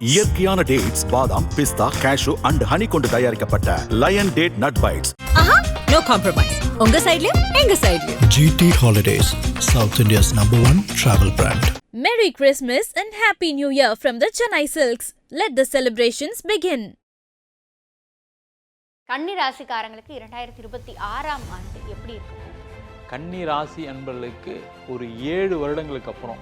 இயற்கையான டேட்ஸ், பாதாம், பிஸ்தா, cash and honey கொண்டு தயாரிக்கப்பட்ட Lion date nut bites. No compromise. உங்க சைடுலயும் எங்க சைடுலயும். GT Holidays, South India's #1 travel brand. Merry Christmas and Happy New Year from the Chennai Silks. Let the celebrations begin. கன்னி ராசிக்காரங்களுக்கு 2026ஆம் ஆண்டு எப்படி இருக்கும்? கன்னி ராசி அன்பர்களுக்கு ஒரு 7 வருடங்களுக்கு அப்புறம்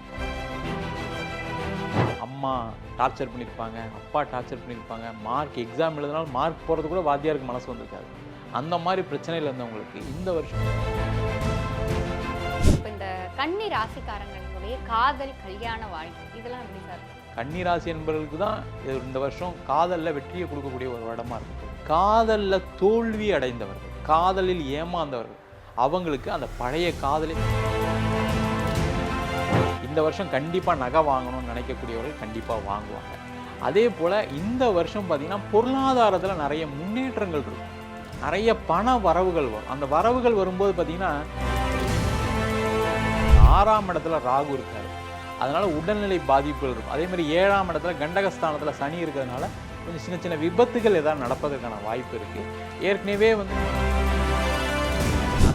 அம்மா டார்ச்சர் பண்ணியிருப்பாங்க, அப்பா டார்ச்சர் பண்ணியிருப்பாங்க, மார்க் எக்ஸாம் எழுதினாலும் மார்க் போகிறது கூட வாத்தியாருக்கு மனசு வந்திருக்காது. அந்த மாதிரி பிரச்சனையில் இருந்தவங்களுக்கு இந்த வருஷம் இப்போ இந்த கன்னி ராசிக்காரங்களுடைய காதல், கல்யாண வாழ்க்கை இதெல்லாம் எப்படி சார்? கன்னி ராசி என்பவர்களுக்கு தான் இந்த வருஷம் காதலில் வெற்றியை கொடுக்கக்கூடிய ஒரு வருடமாக இருக்கும். காதலில் தோல்வி அடைந்தவர்கள், காதலில் ஏமாந்தவர்கள், அவங்களுக்கு அந்த பழைய காதலை இந்த வருஷம் கண்டிப்பாக நகை வாங்கணும்னு நினைக்கக்கூடியவர்கள் கண்டிப்பாக வாங்குவாங்க. அதே போல் இந்த வருஷம் பார்த்திங்கன்னா பொருளாதாரத்தில் நிறைய முன்னேற்றங்கள் இருக்கும், நிறைய பண வரவுகள் வரும். அந்த வரவுகள் வரும்போது பார்த்திங்கன்னா 6ஆம் இடத்துல ராகு இருக்காரு, அதனால் உடல்நிலை பாதிப்புகள் இருக்கும். அதே மாதிரி 7ஆம் இடத்துல கண்டகஸ்தானத்தில் சனி இருக்கிறதுனால கொஞ்சம் சின்ன சின்ன விபத்துகள் ஏதாவது நடப்பதற்கான வாய்ப்பு இருக்குது. ஏற்கனவே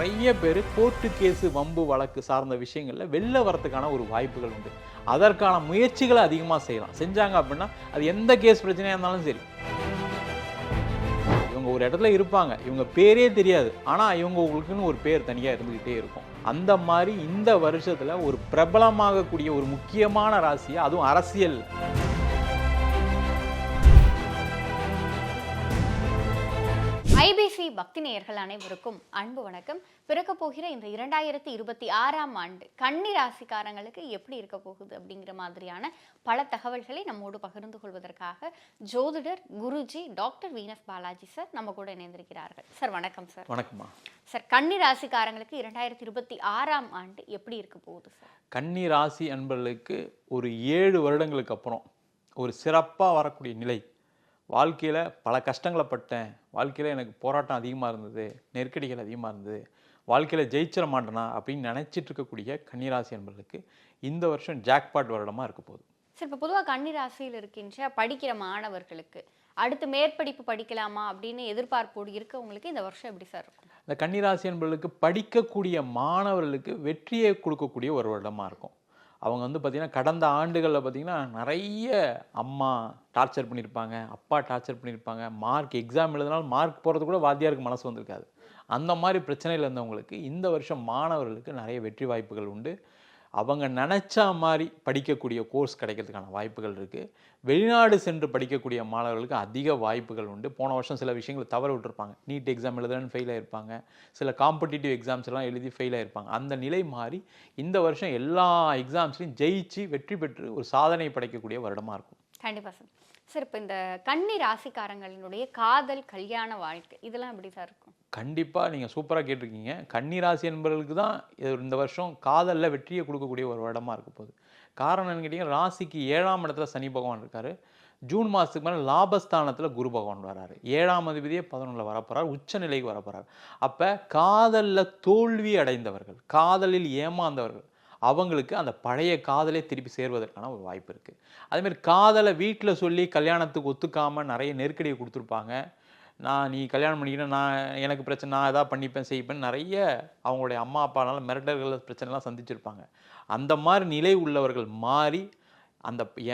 நிறைய பேர் கோர்ட்டு கேஸு, வம்பு வழக்கு சார்ந்த விஷயங்களில் வெளில வரத்துக்கான ஒரு வாய்ப்புகள் உண்டு. அதற்கான முயற்சிகளை அதிகமாக செய்யலாம். செஞ்சாங்க அப்படின்னா அது எந்த கேஸ் பிரச்சனையாக இருந்தாலும் சரி, இவங்க ஒரு இடத்துல இருப்பாங்க, இவங்க பேரே தெரியாது, ஆனால் இவங்க உங்களுக்குன்னு ஒரு பேர் தனியாக இருந்துக்கிட்டே இருக்கும். அந்த மாதிரி இந்த வருஷத்தில் ஒரு பிரபலமாகக்கூடிய ஒரு முக்கியமான ராசியாக, அதுவும் அரசியல் ஐபிசி பக்தி நேயர்கள் அனைவருக்கும் அன்பு வணக்கம். பிறக்க போகிற இந்த 2026ஆம் ஆண்டு கன்னி ராசிக்காரங்களுக்கு எப்படி இருக்க போகுது அப்படிங்கிற மாதிரியான பல தகவல்களை நம்மோடு பகிர்ந்து கொள்வதற்காக ஜோதிடர் Guruji doctor Venus Balaji sir நம்ம கூட இணைந்திருக்கிறார்கள். சார் வணக்கம். சார் வணக்கம்மா. சார், கன்னி ராசிக்காரங்களுக்கு 2026ஆம் ஆண்டு எப்படி இருக்க போகுது சார்? கன்னி ராசி அன்பர்களுக்கு ஒரு 7 வருடங்களுக்கு அப்புறம் ஒரு சிறப்பாக வரக்கூடிய நிலை. வாழ்க்கையில் பல கஷ்டங்களை பட்டேன், வாழ்க்கையில் எனக்கு போராட்டம் அதிகமாக இருந்தது, நெருக்கடிகள் அதிகமாக இருந்தது, வாழ்க்கையில் ஜெயிச்சிட மாட்டேனா அப்படின்னு நினச்சிட்டு இருக்கக்கூடிய கன்னிராசி என்பர்களுக்கு இந்த வருஷம் ஜாக்பாட் வருடமாக இருக்க போகுது. சார், இப்போ பொதுவாக கன்னி ராசியில் இருக்கின்ற படிக்கிற மாணவர்களுக்கு அடுத்து மேற்படிப்பு படிக்கலாமா அப்படின்னு எதிர்பார்ப்போடு இருக்கவங்களுக்கு இந்த வருஷம் எப்படி சார் இருக்கும்? இந்த கன்னிராசி என்பர்களுக்கு படிக்கக்கூடிய மாணவர்களுக்கு வெற்றியை கொடுக்கக்கூடிய ஒரு வருடமாக இருக்கும். அவங்க பார்த்திங்கன்னா கடந்த ஆண்டுகளில் பார்த்திங்கன்னா நிறைய அம்மா டார்ச்சர் பண்ணியிருப்பாங்க, அப்பா டார்ச்சர் பண்ணியிருப்பாங்க, மார்க் எக்ஸாம் எழுதினாலும் மார்க் போகிறது கூட வாத்தியாருக்கு மனசு வந்திருக்காது. அந்த மாதிரி பிரச்சனையில் இருந்தவங்களுக்கு இந்த வருஷம் மாணவர்களுக்கு நிறைய வெற்றி வாய்ப்புகள் உண்டு. அவங்க நினச்சா மாதிரி படிக்கக்கூடிய கோர்ஸ் கிடைக்கிறதுக்கான வாய்ப்புகள் இருக்குது. வெளிநாடு சென்று படிக்கக்கூடிய மாணவர்களுக்கு அதிக வாய்ப்புகள் உண்டு. போன வருஷம் சில விஷயங்களை தவற விட்டுருப்பாங்க, நீட் எக்ஸாம் எழுதுறன்னு ஃபெயில் ஆகிருப்பாங்க, சில காம்படிட்டிவ் எக்ஸாம்ஸ் எல்லாம் எழுதி ஃபெயில் ஆகிருப்பாங்க. அந்த நிலை மாறி இந்த வருஷம் எல்லா எக்ஸாம்ஸ்லையும் ஜெயிச்சு வெற்றி பெற்று ஒரு சாதனை படைக்கக்கூடிய வருடமாக இருக்கும். கண்டிப்பாக சார். சார், இப்போ இந்த கன்னி ராசிக்காரங்களினுடைய காதல், கல்யாண வாழ்க்கை இதெல்லாம் எப்படி சார் இருக்கும்? கண்டிப்பாக நீங்கள் சூப்பராக கேட்டிருக்கீங்க. கன்னி ராசி என்பவர்களுக்கு தான் இந்த வருஷம் காதலில் வெற்றியை கொடுக்கக்கூடிய ஒரு வருடமாக இருக்க போகுது. காரணம் என்னன்னு கேட்டிங்கன்னா, ராசிக்கு 7ஆம் இடத்துல சனி பகவான் இருக்கார். ஜூன் மாதத்துக்கு மேலே லாபஸ்தானத்தில் குரு பகவான் வராரு. 7ஆம் அதிபதியே 11ல் வரப்போகிறார், உச்ச நிலைக்கு வரப்போகிறார். அப்போ காதலில் தோல்வி அடைந்தவர்கள், காதலில் ஏமாந்தவர்கள், அவங்களுக்கு அந்த பழைய காதலே திருப்பி சேர்வதற்கான ஒரு வாய்ப்பு இருக்குது. அதேமாதிரி காதலை வீட்டில் சொல்லி கல்யாணத்துக்கு ஒத்துக்காமல் நிறைய நெருக்கடியை கொடுத்துருப்பாங்க. நீ கல்யாணம் பண்ணிக்கிட்டேன், எனக்கு பிரச்சனை, நான் எதாவது பண்ணிப்பேன் செய்ப்பேன், நிறைய அவங்களுடைய அம்மா அப்பானால மிரட்டல்கள் பிரச்சனைலாம் சந்திச்சிருப்பாங்க. அந்த மாதிரி நிலை உள்ளவர்கள் மாறி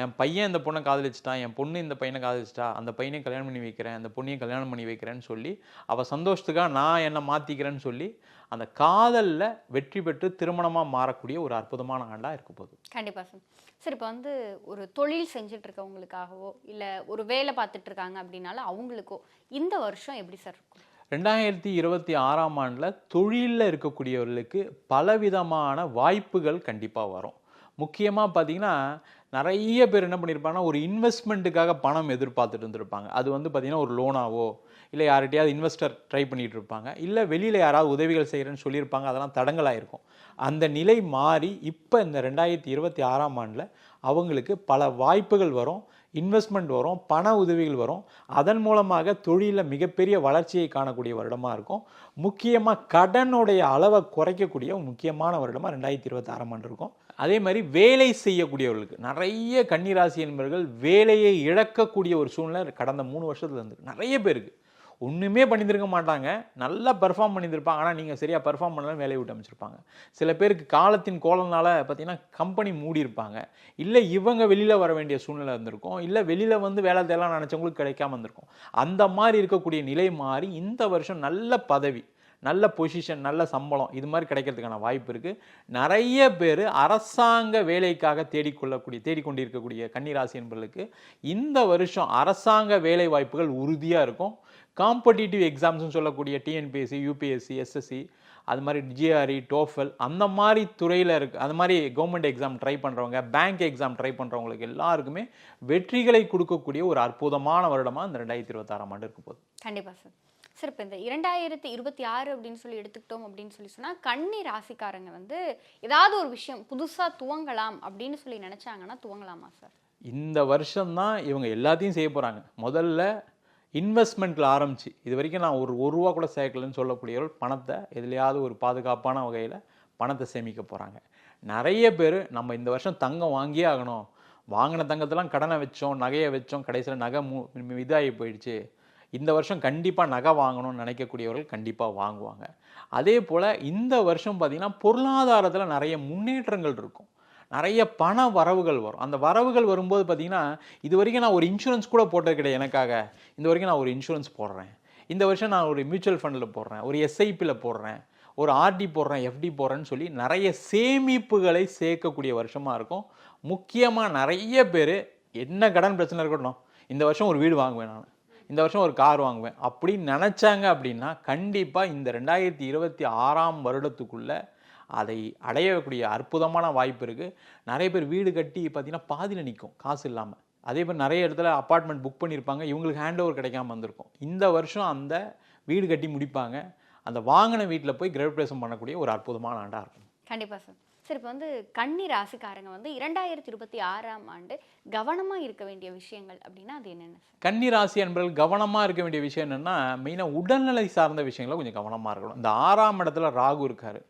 என் பையன் இந்த பொண்ணை காதலிச்சிட்டான், என் பொண்ணு இந்த பையனை காதலிச்சிட்டா, அந்த பையனையும் கல்யாணம் பண்ணி வைக்கிறேன், அந்த பொண்ணையும் கல்யாணம் பண்ணி வைக்கிறேன்னு சொல்லி அவள் சந்தோஷத்துக்காக நான் என்னை மாற்றிக்கிறேன்னு சொல்லி அந்த காதலில் வெற்றி பெற்று திருமணமாக மாறக்கூடிய ஒரு அற்புதமான ஆண்டாக இருக்க போகுது. கண்டிப்பாக சார். சார், இப்போ ஒரு தொழில் செஞ்சுட்டு இருக்கவங்களுக்காகவோ இல்லை ஒரு வேலை பார்த்துட்டு இருக்காங்க அப்படின்னாலும் அவங்களுக்கோ இந்த வருஷம் எப்படி சார் இருக்கும்? 2026ஆம் ஆண்டில் தொழிலில் இருக்கக்கூடியவர்களுக்கு பலவிதமான வாய்ப்புகள் கண்டிப்பாக வரும். முக்கியமாக பார்த்திங்கன்னா நிறைய பேர் என்ன பண்ணியிருப்பாங்கன்னா ஒரு இன்வெஸ்ட்மெண்ட்டுக்காக பணம் எதிர்பார்த்துட்டு இருந்திருப்பாங்க. அது பார்த்திங்கன்னா ஒரு லோனாவோ இல்லை யார்கிட்டையாவது இன்வெஸ்டர் ட்ரை பண்ணிகிட்டு இருப்பாங்க, இல்லை வெளியில் யாராவது உதவிகள் செய்கிறேன்னு சொல்லியிருப்பாங்க, அதெல்லாம் தடங்களாயிருக்கும். அந்த நிலை மாறி இப்போ இந்த 2026ஆம் ஆண்டில் அவங்களுக்கு பல வாய்ப்புகள் வரும், இன்வெஸ்ட்மெண்ட் வரும், பண உதவிகள் வரும். அதன் மூலமாக தொழிலில் மிகப்பெரிய வளர்ச்சியை காணக்கூடிய வருடமாக இருக்கும். முக்கியமாக கடனுடைய அளவை குறைக்கக்கூடிய முக்கியமான வருடமாக 2026ஆம் ஆண்டு இருக்கும். அதே மாதிரி வேலை செய்யக்கூடியவர்களுக்கு நிறைய கன்னிராசி என்பவர்கள் வேலையை இழக்கக்கூடிய ஒரு சூழ்நிலை கடந்த 3 வருஷத்துல இருந்து நிறைய பேருக்கு. ஒன்றுமே பண்ணியிருக்க மாட்டாங்க, நல்லா பெர்ஃபார்ம் பண்ணியிருப்பாங்க, ஆனால் நீங்கள் சரியாக பெர்ஃபார்ம் பண்ணலாம் வேலையை விட்டு அமைச்சிருப்பாங்க. சில பேருக்கு காலத்தின் கோலனால பார்த்தீங்கன்னா கம்பெனி மூடி இருப்பாங்க, இல்லை இவங்க வெளியில் வர வேண்டிய சூழ்நிலை இருந்திருக்கும், இல்லை வெளியில் வந்து வேலை தேடலாம் நினச்சவங்களுக்கு கிடைக்காம இருந்திருக்கும். அந்த மாதிரி இருக்கக்கூடிய நிலை மாறி இந்த வருஷம் நல்ல பதவி, நல்ல பொசிஷன், நல்ல சம்பளம் இது மாதிரி கிடைக்கிறதுக்கான வாய்ப்பு இருக்குது. நிறைய பேர் அரசாங்க வேலைக்காக தேடிக்கொண்டிருக்கக்கூடிய கன்னிராசி என்பவர்களுக்கு இந்த வருஷம் அரசாங்க வேலை வாய்ப்புகள் உறுதியாக இருக்கும். காம்படிட்டிவ் எக்ஸாம்ஸ்னு சொல்லக்கூடிய டிஎன்பிஎஸ்சி, யூபிஎஸ்சி, எஸ்எஸ்சி, அது மாதிரி ஜிஆர்இ, டோஃபல் அந்த மாதிரி துறையில் இருக்குது. அது மாதிரி கவர்மெண்ட் எக்ஸாம் ட்ரை பண்ணுறவங்க, பேங்க் எக்ஸாம் ட்ரை பண்ணுறவங்களுக்கு எல்லாருக்குமே வெற்றிகளை கொடுக்கக்கூடிய ஒரு அற்புதமான வருடமாக இந்த 2026ஆம் ஆண்டு இருக்க போகுது. கண்டிப்பாக சார். சார் இப்போ இந்த 2026 அப்படின்னு சொல்லி எடுத்துக்கிட்டோம் அப்படின்னு சொன்னால் கன்னி ராசிக்காரங்க வந்து ஏதாவது ஒரு விஷயம் புதுசாக துவங்கலாம் அப்படின்னு சொல்லி நினச்சாங்கன்னா துவங்கலாமா சார்? இந்த வருஷம்தான் இவங்க எல்லாத்தையும் செய்ய போகிறாங்க. முதல்ல இன்வெஸ்ட்மெண்ட்டில் ஆரம்பிச்சு இது வரைக்கும் நான் ஒரு ரூபா கூட சேர்க்கலன்னு சொல்லக்கூடியவர்கள் பணத்தை எதுலையாவது ஒரு பாதுகாப்பான வகையில் பணத்தை சேமிக்க போகிறாங்க. நிறைய பேர் நம்ம இந்த வருஷம் தங்கம் வாங்கியே ஆகணும், வாங்கின தங்கத்தெல்லாம் கடனை வச்சோம், நகையை வச்சோம், கடைசியில் நகை இதாகி போயிடுச்சு, இந்த வருஷம் கண்டிப்பாக நகை வாங்கணும்னு நினைக்கக்கூடியவர்கள் கண்டிப்பாக வாங்குவாங்க. அதே போல் இந்த வருஷம் பார்த்திங்கன்னா பொருளாதாரத்தில் நிறைய முன்னேற்றங்கள் இருக்கும், நிறைய பண வரவுகள் வரும். அந்த வரவுகள் வரும்போது பார்த்திங்கன்னா இது வரைக்கும் நான் ஒரு இன்சூரன்ஸ் கூட போட்டது கிடையாது எனக்காக, இந்த வரைக்கும் நான் ஒரு இன்சூரன்ஸ் போடுறேன், இந்த வருஷம் நான் ஒரு மியூச்சுவல் ஃபண்டில் போடுறேன், ஒரு எஸ்ஐபியில் போடுறேன், ஒரு ஆர்டி போடுறேன், எஃப்டி போடுறேன்னு சொல்லி நிறைய சேமிப்புகளை சேர்க்கக்கூடிய வருஷமாக இருக்கும். முக்கியமாக நிறைய பேர் என்ன கடன் பிரச்சனை இருக்கட்டும், இந்த வருஷம் ஒரு வீடு வாங்குவேன், நான் இந்த வருஷம் ஒரு கார் வாங்குவேன் அப்படின்னு நினச்சாங்க அப்படின்னா கண்டிப்பாக இந்த 2026ஆம் வருடத்துக்குள்ளே அதை அடையக்கூடிய அற்புதமான வாய்ப்பு இருக்குது. நிறைய பேர் வீடு கட்டி பார்த்திங்கன்னா பாதியில் நிற்கும் காசு இல்லாமல். அதே மாதிரி நிறைய இடத்துல அப்பார்ட்மெண்ட் புக் பண்ணியிருப்பாங்க, இவங்களுக்கு ஹேண்ட் ஓவர் கிடைக்காம வந்திருக்கும். இந்த வருஷம் அந்த வீடு கட்டி முடிப்பாங்க, அந்த வாங்கின வீட்டில் போய் கிரகப்பிரவேசம் பண்ணக்கூடிய ஒரு அற்புதமான ஆண்டாக இருக்கும். கண்டிப்பாக சார். சரி, இப்போ வந்து கன்னி ராசிக்காரங்க வந்து 2026ஆம் ஆண்டு கவனமாக இருக்க வேண்டிய விஷயங்கள் அப்படின்னா அது என்னென்ன சார்? கன்னி ராசி என்பவர்கள் கவனமாக இருக்க வேண்டிய விஷயம் என்னென்னா மெயினாக உடல்நிலை சார்ந்த விஷயங்களை கொஞ்சம் கவனமாக இருக்கணும். இந்த 6ஆம் இடத்துல ராகு இருக்கார்,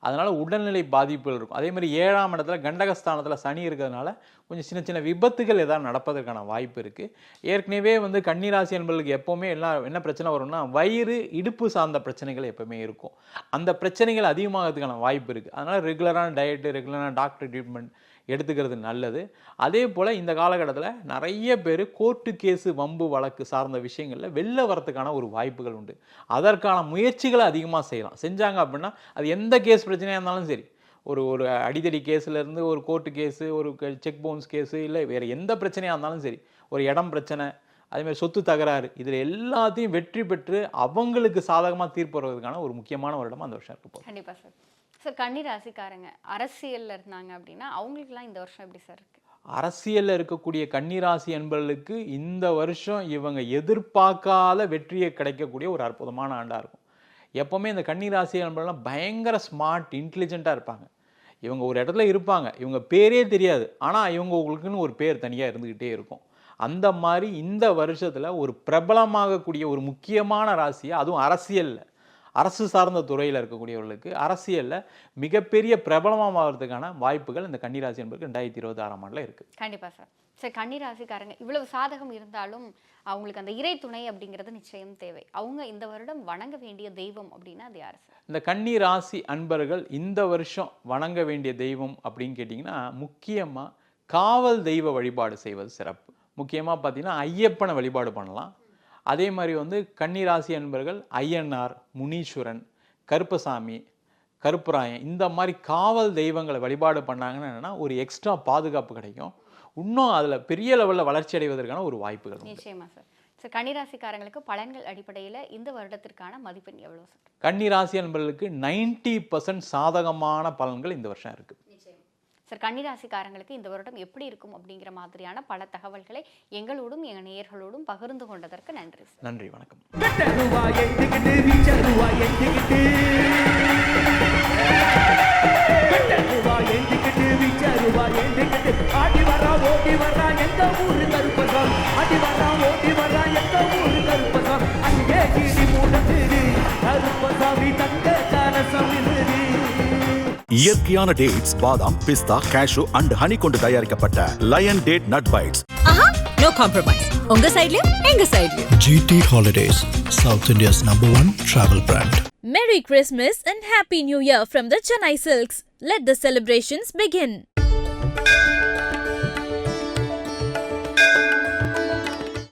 அதனால் உடல்நிலை பாதிப்புகள் இருக்கும். அதே மாதிரி 7ஆம் இடத்துல கண்டகஸ்தானத்தில் சனி இருக்கிறதுனால கொஞ்சம் சின்ன சின்ன விபத்துகள் ஏதாவது நடப்பதற்கான வாய்ப்பு இருக்குது. ஏற்கனவே வந்து கன்னிராசி என்பவர்களுக்கு எப்போவுமே என்ன பிரச்சனை வரும்னா வயிறு, இடுப்பு சார்ந்த பிரச்சனைகள் எப்போவுமே இருக்கும். அந்த பிரச்சனைகள் அதிகமாகிறதுக்கான வாய்ப்பு இருக்குது. அதனால் ரெகுலரான டயட்டு, ரெகுலரான டாக்டர் ட்ரீட்மெண்ட் எடுத்துக்கிறது நல்லது. அதே போல் இந்த காலகட்டத்தில் நிறைய பேர் கோர்ட்டு கேஸு, வம்பு வழக்கு சார்ந்த விஷயங்களில் வெளில வரத்துக்கான ஒரு வாய்ப்புகள் உண்டு. அதற்கான முயற்சிகளை அதிகமாக செய்யலாம். செஞ்சாங்க அப்படின்னா அது எந்த கேஸ் பிரச்சனையாக இருந்தாலும் சரி, ஒரு அடிதடி கேஸுலேருந்து ஒரு கோர்ட்டு கேஸு, ஒரு செக் பவுன்ஸ் கேஸு, இல்லை வேறு எந்த பிரச்சனையாக இருந்தாலும் சரி, ஒரு இடம் பிரச்சனை, அதேமாதிரி சொத்து தகராறு, இதில் எல்லாத்தையும் வெற்றி பெற்று அவங்களுக்கு சாதகமாக தீர்ப்பு வருவதற்கான ஒரு முக்கியமான வருடமாக அந்த வருஷம் இருக்க போகுது. கண்டிப்பாக சார். சார், கன்னி ராசிக்காரங்க அரசியலில் இருந்தாங்க அப்படின்னா அவங்களுக்குலாம் இந்த வருஷம் எப்படி சார் இருக்குது? அரசியலில் இருக்கக்கூடிய கன்னிராசி என்பவர்களுக்கு இந்த வருஷம் இவங்க எதிர்பார்க்காத வெற்றியை கிடைக்கக்கூடிய ஒரு அற்புதமான ஆண்டாக இருக்கும். எப்போவுமே இந்த கன்னிராசி என்பவர்கள்லாம் பயங்கர ஸ்மார்ட், இன்டெலிஜென்ட்டாக இருப்பாங்க. இவங்க ஒரு இடத்துல இருப்பாங்க, இவங்க பேரே தெரியாது, ஆனால் இவங்களுக்குன்னு ஒரு பேர் தனியாக இருந்துக்கிட்டே இருக்கும். அந்த மாதிரி இந்த வருஷத்தில் ஒரு பிரபலமாகக்கூடிய ஒரு முக்கியமான ராசியாக, அதுவும் அரசியலில், அரசு சார்ந்த துறையில் இருக்கக்கூடியவர்களுக்கு அரசியலில் மிகப்பெரிய பிரபலமாகிறதுக்கான வாய்ப்புகள் இந்த கன்னிராசி என்பதுக்கு 2026ஆம் ஆண்டில் இருக்குது. கண்டிப்பாக சார். சரி, கன்னிராசிக்காரங்க இவ்வளவு சாதகம் இருந்தாலும் அவங்களுக்கு அந்த இறை துணை அப்படிங்கிறது நிச்சயம் தேவை. அவங்க இந்த வருடம் வணங்க வேண்டிய தெய்வம் அப்படின்னா அது யார் சார்? இந்த கன்னி ராசி அன்பர்கள் இந்த வருஷம் வணங்க வேண்டிய தெய்வம் அப்படின்னு கேட்டிங்கன்னா முக்கியமாக காவல் தெய்வ வழிபாடு செய்வது சிறப்பு. முக்கியமாக பார்த்தீங்கன்னா ஐயப்பனை வழிபாடு பண்ணலாம். அதே மாதிரி வந்து கன்னிராசி அன்பர்கள் ஐயனார், முனீஸ்வரன், கருப்பசாமி, கருப்பராயன் இந்த மாதிரி காவல் தெய்வங்களை வழிபாடு பண்ணாங்கன்னா என்னென்னா ஒரு எக்ஸ்ட்ரா பாதுகாப்பு கிடைக்கும். இன்னும் அதில் பெரிய லெவலில் வளர்ச்சி அடைவதற்கான ஒரு வாய்ப்புகள் நிச்சயமாக சார். சார், கன்னிராசிக்காரங்களுக்கு பலன்கள் அடிப்படையில் இந்த வருடத்திற்கான மதிப்பெண் எவ்வளோ சார்? கன்னிராசி அன்பர்களுக்கு 90% சாதகமான பலன்கள் இந்த வருஷம் இருக்குது. சார், கன்னிராசிக்காரங்களுக்கு இந்த வருடம் எப்படி இருக்கும் அப்படிங்கிற மாதிரியான பல தகவல்களை எங்களோடும் எங்கள் நேயர்களோடும் பகிர்ந்து கொண்டதற்கு நன்றி சார். நன்றி, வணக்கம். இயற்கையான டேட்ஸ், பாதாம், பிஸ்தா, கேஷு அண்ட் ஹனி கொண்டு தயாரிக்கப்பட்ட லயன் டேட் நட் பைட்ஸ். ஆஹா, நோ காம்ப்ரமைஸ். உங்க சைடுலயும் எங்க சைடுலயும். GT Holidays, South India's #1 travel brand. Merry Christmas and Happy New Year from the Chennai Silks. Let the celebrations begin.